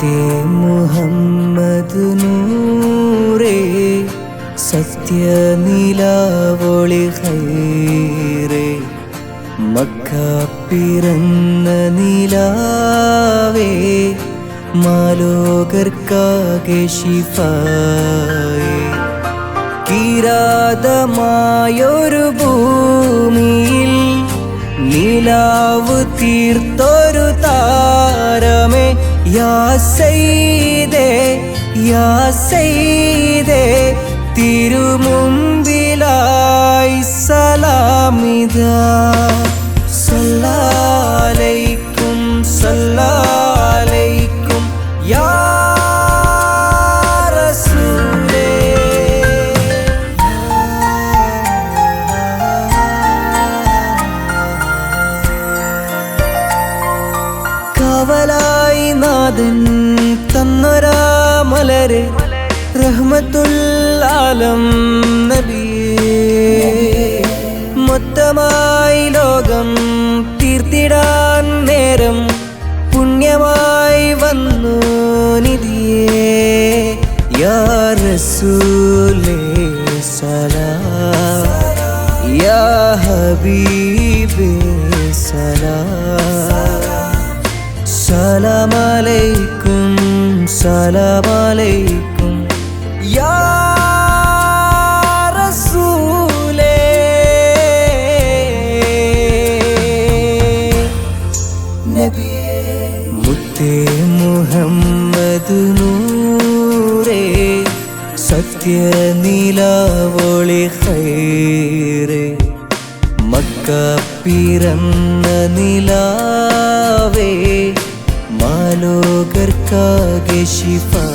മുത്തേ മുഹമ്മദ് നൂറേ സത്യനിലാവൊളി ഖൈറേ മക്ക പിറന്ന നിലാവേ മാലോകർക്കാകെ ശിഫായേ കിരാതമായൊരു ഭൂമിയിൽ നിലാവ് തീർത്തൊരു താരമേ യാ സയ്യിദേ യാ സയ്യിദേ തിരുമുമ്പിലായി സലാമിതാ സല്ലല്ലാഹു സല്ലല്ലാഹു യാ റസൂലേ. കാവലായി നാഥൻ തന്നൊരാ മലരെ റഹ്മത്തുൽ ആലം നബിയേ മൊത്തമായി ലോകം തീർത്തിടാൻ നേരം പുണ്യമായി വന്നു നിധിയേ യാ റസൂലേ സലാം യാ ഹബീബേ സലാം സലാം അലൈക്കും സലാം അലൈക്കും യാ റസൂലേ. മുത്തേ മുഹമ്മദ് നൂറേ സത്യനിലാവൊളി ഖൈറേ മക്ക പിറന്ന നിലാവേ മാലോകർക്കാകെ ശിഫാ